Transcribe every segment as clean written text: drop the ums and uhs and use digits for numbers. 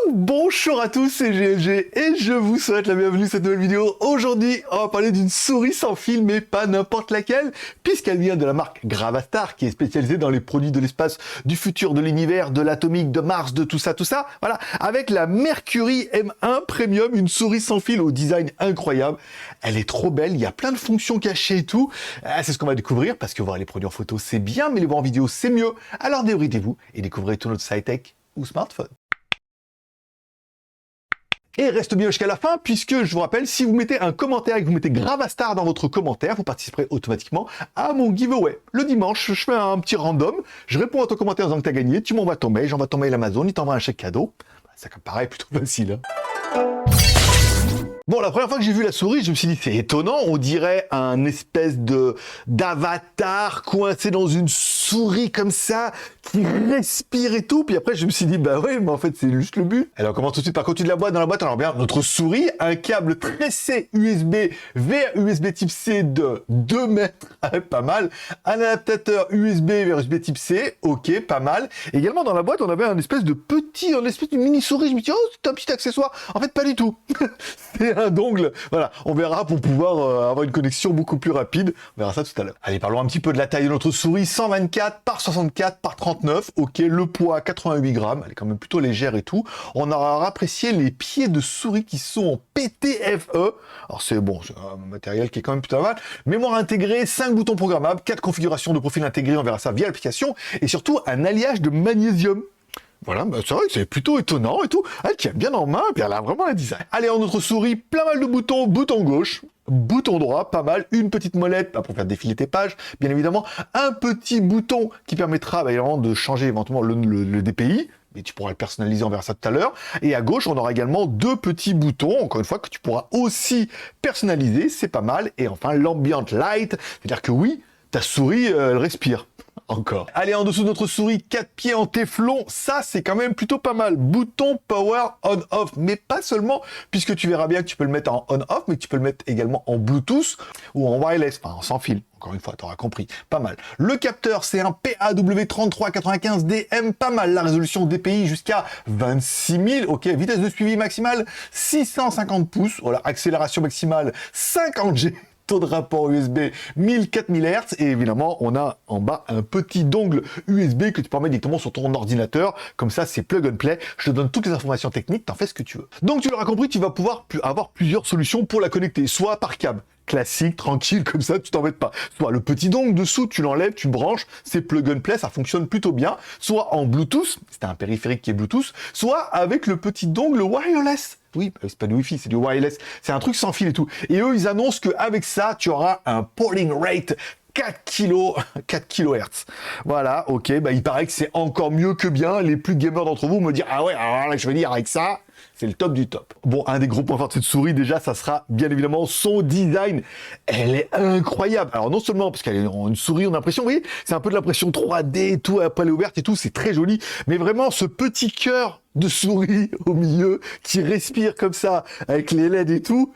Bonjour à tous, c'est GLG et je vous souhaite la bienvenue à cette nouvelle vidéo. Aujourd'hui, on va parler d'une souris sans fil, mais pas n'importe laquelle, puisqu'elle vient de la marque Gravastar, qui est spécialisée dans les produits de l'espace, du futur, de l'univers, de l'atomique, de Mars, de tout ça. Voilà, avec la Mercury M1 Premium, une souris sans fil au design incroyable. Elle est trop belle, il y a plein de fonctions cachées et tout. C'est ce qu'on va découvrir, parce que voir les produits en photo, c'est bien, mais les voir en vidéo, c'est mieux. Alors débridez-vous et découvrez tout notre sci-tech ou smartphone. Et reste bien jusqu'à la fin, puisque je vous rappelle, si vous mettez un commentaire et que vous mettez Gravastar dans votre commentaire, vous participerez automatiquement à mon giveaway. Le dimanche, je fais un petit random, je réponds à ton commentaire en disant que tu as gagné, tu m'envoies ton mail, j'envoie ton mail Amazon, il t'envoie un chèque cadeau. Ça paraît plutôt facile. Bon, la première fois que j'ai vu la souris, je me suis dit, c'est étonnant, on dirait un espèce d'avatar coincé dans une souris comme ça, qui respire et tout. Puis après, je me suis dit, bah ouais, mais en fait, c'est juste le but. Alors, on commence tout de suite par côté de la boîte. Dans la boîte, alors bien, notre souris, un câble tressé USB vers USB type C de 2 mètres, pas mal. Un adaptateur USB vers USB type C, ok, pas mal. Et également, dans la boîte, on avait un espèce de mini souris. Je me suis dit, oh, c'est un petit accessoire. En fait, pas du tout. C'est un dongle. Voilà, on verra pour pouvoir avoir une connexion beaucoup plus rapide. On verra ça tout à l'heure. Allez, parlons un petit peu de la taille de notre souris. 124 par 64 par 39. Ok, le poids 88 grammes. Elle est quand même plutôt légère et tout. On aura apprécié les pieds de souris qui sont en PTFE. Alors c'est bon, c'est un matériel qui est quand même plutôt pas mal. Mémoire intégrée, 5 boutons programmables, 4 configurations de profil intégrées. On verra ça via l'application. Et surtout, un alliage de magnésium. Voilà, bah c'est vrai que c'est plutôt étonnant et tout. Elle tient bien en main, puis elle a vraiment un design. Allez, en notre souris, plein mal de boutons, bouton gauche, bouton droit, pas mal, une petite molette pour faire défiler tes pages, bien évidemment, un petit bouton qui permettra évidemment de changer éventuellement le DPI, mais tu pourras le personnaliser, on verra ça tout à l'heure. Et à gauche, on aura également 2 petits boutons, encore une fois, que tu pourras aussi personnaliser, c'est pas mal. Et enfin, l'ambient light, c'est-à-dire que oui, ta souris, elle respire. Encore. Allez, en dessous de notre souris, 4 pieds en téflon, ça c'est quand même plutôt pas mal. Bouton power on-off, mais pas seulement, puisque tu verras bien que tu peux le mettre en on-off, mais tu peux le mettre également en Bluetooth ou en wireless, enfin sans fil. Encore une fois, tu auras compris, pas mal. Le capteur, c'est un PAW3395DM, pas mal. La résolution DPI jusqu'à 26 000, ok. Vitesse de suivi maximale, 650 pouces. Voilà, accélération maximale, 50 G. Taux de rapport USB 1000-4000 Hz et évidemment on a en bas un petit dongle USB que tu peux mettre directement sur ton ordinateur, comme ça c'est plug and play, je te donne toutes les informations techniques, t'en fais ce que tu veux. Donc tu l'auras compris, tu vas pouvoir avoir plusieurs solutions pour la connecter, soit par câble classique, tranquille, comme ça, tu t'embêtes pas. Soit le petit dongle dessous, tu l'enlèves, tu branches, c'est plug and play, ça fonctionne plutôt bien. Soit en Bluetooth, c'est un périphérique qui est Bluetooth, soit avec le petit dongle wireless. Oui, c'est pas du Wi-Fi, c'est du wireless. C'est un truc sans fil et tout. Et eux, ils annoncent qu'avec ça, tu auras un polling rate 4 kHz. Voilà, ok, bah il paraît que c'est encore mieux que bien. Les plus gamers d'entre vous me disent, ah ouais, alors là, je vais dire avec ça, c'est le top du top. Bon, un des gros points forts de cette souris, déjà, ça sera bien évidemment son design. Elle est incroyable. Alors non seulement parce qu'elle est une souris, on a l'impression, vous voyez, c'est un peu de l'impression 3D et tout, après elle est ouverte et tout, c'est très joli. Mais vraiment, ce petit cœur de souris au milieu qui respire comme ça, avec les LED et tout,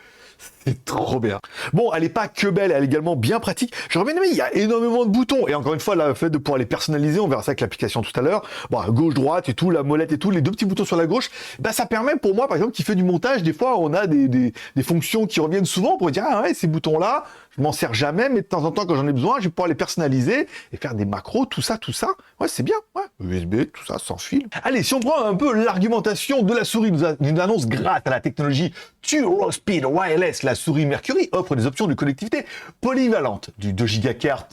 c'est trop bien. Bon, elle est pas que belle, elle est également bien pratique. J'aurais bien aimé, il y a énormément de boutons. Et encore une fois, le fait de pouvoir les personnaliser, on verra ça avec l'application tout à l'heure. Bon, gauche, droite et tout, la molette et tout, les 2 petits boutons sur la gauche, bah, ça permet pour moi, par exemple, qui fait du montage, des fois, on a des fonctions qui reviennent souvent pour dire, ah ouais, ces boutons-là, je m'en sers jamais, mais de temps en temps, quand j'en ai besoin, je vais pouvoir les personnaliser et faire des macros, tout ça. Ouais, c'est bien, ouais. USB, tout ça, sans fil. Allez, si on prend un peu l'argumentation de la souris, nous annonce grâce à la technologie Dual Speed Wireless, la souris Mercury offre des options de connectivité polyvalentes, du 2 GHz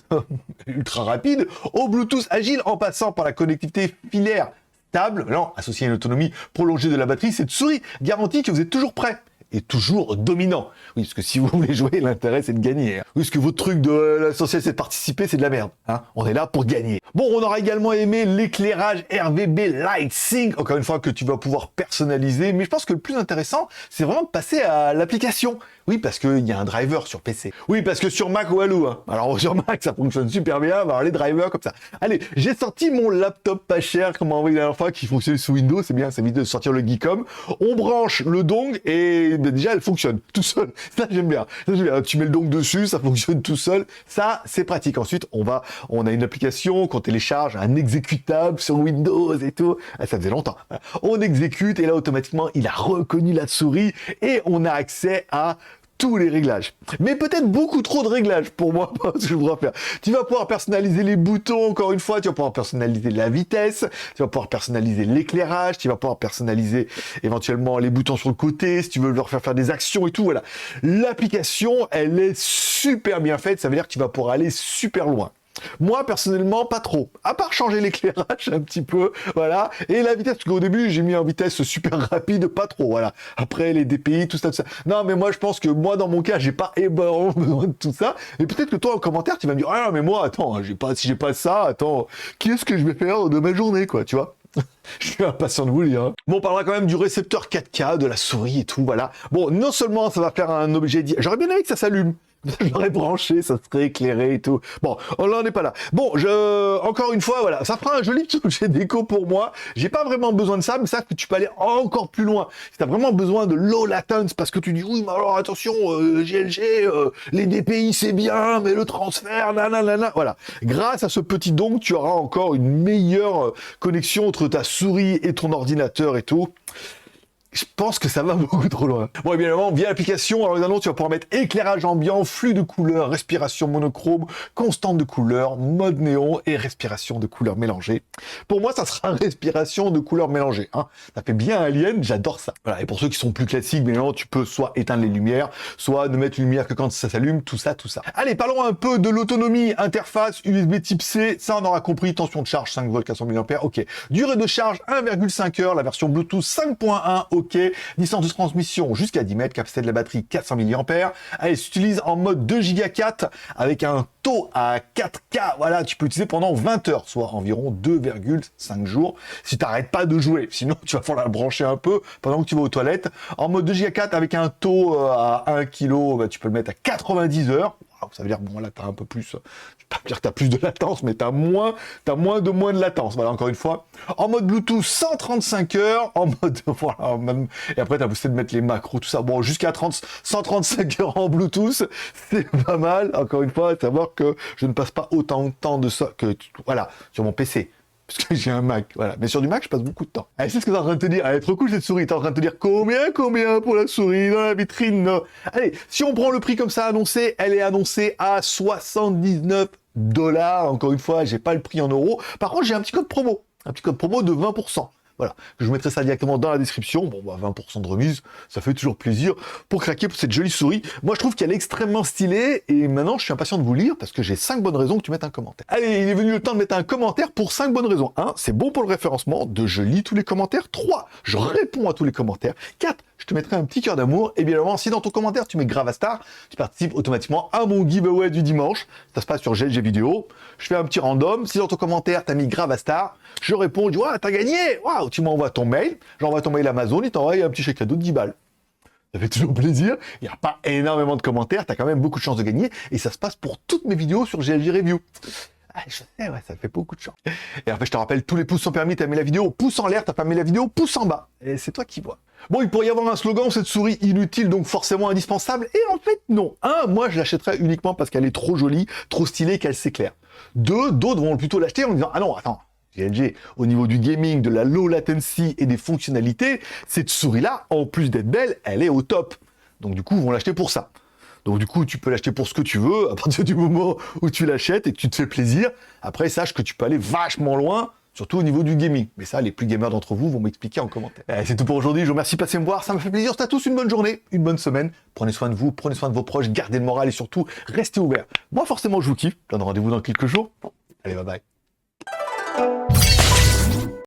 ultra rapide au Bluetooth agile en passant par la connectivité filaire stable, associée à une autonomie prolongée de la batterie. Cette souris garantit que vous êtes toujours prêt et toujours dominant. Oui, parce que si vous voulez jouer, l'intérêt c'est de gagner. Hein. Oui, parce que votre truc de l'essentiel c'est de participer, c'est de la merde. Hein. On est là pour gagner. Bon, on aura également aimé l'éclairage RGB Light Sync, encore une fois que tu vas pouvoir personnaliser, mais je pense que le plus intéressant, c'est vraiment de passer à l'application. Oui, parce qu'il y a un driver sur PC. Oui, parce que sur Mac, walou. Hein. Alors sur Mac, ça fonctionne super bien, on va avoir les drivers comme ça. Allez, j'ai sorti mon laptop pas cher, comme on m'a envoyé la dernière fois, qui fonctionne sous Windows, c'est bien, ça évite de sortir le Geekom. On branche le dongle et déjà, elle fonctionne tout seul. Ça, j'aime bien. Ça, j'aime bien. Tu mets le dongle dessus, ça fonctionne tout seul. Ça, c'est pratique. Ensuite, on a une application qu'on télécharge, un exécutable sur Windows et tout. Ah, ça faisait longtemps. Voilà. On exécute et là, automatiquement, il a reconnu la souris et on a accès à tous les réglages. Mais peut-être beaucoup trop de réglages pour moi, ce que je voudrais faire. Tu vas pouvoir personnaliser les boutons, encore une fois, tu vas pouvoir personnaliser la vitesse, tu vas pouvoir personnaliser l'éclairage, tu vas pouvoir personnaliser éventuellement les boutons sur le côté, si tu veux leur faire des actions et tout, voilà. L'application, elle est super bien faite, ça veut dire que tu vas pouvoir aller super loin. Moi, personnellement, pas trop. À part changer l'éclairage un petit peu, voilà. Et la vitesse, parce qu'au début, j'ai mis en vitesse super rapide, pas trop, voilà. Après, les DPI, tout ça, tout ça. Non, mais moi, je pense que moi, dans mon cas, j'ai pas énormément besoin de tout ça. Et peut-être que toi, en commentaire, tu vas me dire, ah, mais moi, attends, si j'ai pas ça, attends, qu'est-ce que je vais faire de ma journée, quoi, tu vois? Je suis impatient de vous le dire. Hein. Bon, on parlera quand même du récepteur 4K, de la souris et tout, voilà. Bon, non seulement ça va faire un objet... J'aurais bien aimé que ça s'allume. Je l'aurais branché, ça serait éclairé et tout. Bon, on n'en est pas là. Bon, encore une fois, voilà, ça fera un joli petit objet déco pour moi. J'ai pas vraiment besoin de ça, mais ça que tu peux aller encore plus loin. Si t'as vraiment besoin de low latency, parce que tu dis, oui, mais alors attention, GLG, les DPI c'est bien, mais le transfert, nanana, voilà. Grâce à ce petit dongle, tu auras encore une meilleure connexion entre ta souris et ton ordinateur et tout. Je pense que ça va beaucoup trop loin. Bon, évidemment, via l'application, alors évidemment, tu vas pouvoir mettre éclairage ambiant, flux de couleurs, respiration monochrome, constante de couleurs, mode néon et respiration de couleurs mélangées. Pour moi, ça sera respiration de couleurs mélangées. Hein. Ça fait bien Alien, j'adore ça. Voilà. Et pour ceux qui sont plus classiques, évidemment, tu peux soit éteindre les lumières, soit ne mettre une lumière que quand ça s'allume, tout ça, tout ça. Allez, parlons un peu de l'autonomie. Interface USB type C, ça on aura compris. Tension de charge 5 volts 400 mAh, ok. Durée de charge 1,5 heures, la version Bluetooth 5.1, ok. Distance de transmission jusqu'à 10 mètres, capacité de la batterie 400 mAh. Elle s'utilise en mode 2 Go 4 avec un taux à 4K. Voilà, tu peux utiliser pendant 20 heures, soit environ 2,5 jours. Si tu n'arrêtes pas de jouer, sinon tu vas falloir la brancher un peu pendant que tu vas aux toilettes. En mode 2 Go 4 avec un taux à 1 kg, bah, tu peux le mettre à 90 heures. Ça veut dire, bon, là, tu as un peu plus, je vais pas dire que tu as plus de latence, mais tu as moins de latence. Voilà, encore une fois. En mode Bluetooth, 135 heures. En mode, voilà, même, et après, tu as possibilité de mettre les macros, tout ça. Bon, jusqu'à 135 heures en Bluetooth, c'est pas mal. Encore une fois, à savoir que je ne passe pas autant de temps de ça que, voilà, sur mon PC. Parce que j'ai un Mac, voilà. Mais sur du Mac, je passe beaucoup de temps. Allez, c'est ce que t'es en train de te dire. Elle est trop cool cette souris. T'es en train de te dire combien pour la souris dans la vitrine. Allez, si on prend le prix comme ça annoncé, elle est annoncée à 79 $. Encore une fois, j'ai pas le prix en euros. Par contre, j'ai un petit code promo. Un petit code promo de 20%. Voilà, je vous mettrai ça directement dans la description. Bon, bah 20% de remise, ça fait toujours plaisir pour craquer pour cette jolie souris. Moi, je trouve qu'elle est extrêmement stylée et maintenant, je suis impatient de vous lire parce que j'ai 5 bonnes raisons que tu mettes un commentaire. Allez, il est venu le temps de mettre un commentaire pour 5 bonnes raisons. 1, c'est bon pour le référencement. 2, je lis tous les commentaires. 3, je réponds à tous les commentaires. 4, je te mettrai un petit cœur d'amour. Et bien évidemment, si dans ton commentaire, tu mets Gravastar, tu participes automatiquement à mon giveaway du dimanche. Ça se passe sur GLG Vidéo. Je fais un petit random. Si dans ton commentaire, tu as mis Gravastar, je réponds, je dis, ouais, t'as gagné. Waouh, tu m'envoies ton mail. J'envoie ton mail à Amazon. Il t'envoie un petit chèque cadeau de 10 balles. Ça fait toujours plaisir. Il n'y a pas énormément de commentaires. Tu as quand même beaucoup de chances de gagner. Et ça se passe pour toutes mes vidéos sur GLG Review. Ah, je sais, ouais, ça fait beaucoup de chance. Et après, je te rappelle, tous les pouces sont permis. T'as mis la vidéo, pouce en l'air. T'as pas mis la vidéo, pouce en bas. Et c'est toi qui vois. Bon, il pourrait y avoir un slogan, cette souris inutile, donc forcément indispensable. Et en fait, non. 1, moi, je l'achèterais uniquement parce qu'elle est trop jolie, trop stylée, qu'elle s'éclaire. 2, d'autres vont plutôt l'acheter en disant, ah non, attends. GLG, au niveau du gaming, de la low latency et des fonctionnalités, cette souris-là, en plus d'être belle, elle est au top. Donc du coup, ils vont l'acheter pour ça. Donc du coup, tu peux l'acheter pour ce que tu veux, à partir du moment où tu l'achètes et que tu te fais plaisir. Après, sache que tu peux aller vachement loin, surtout au niveau du gaming. Mais ça, les plus gamers d'entre vous vont m'expliquer en commentaire. C'est tout pour aujourd'hui, je vous remercie de passer me voir, ça m'a fait plaisir. C'est à tous une bonne journée, une bonne semaine. Prenez soin de vous, prenez soin de vos proches, gardez le moral et surtout, restez ouverts. Moi, forcément, je vous kiffe. Je donne rendez-vous dans quelques jours. Allez, bye bye.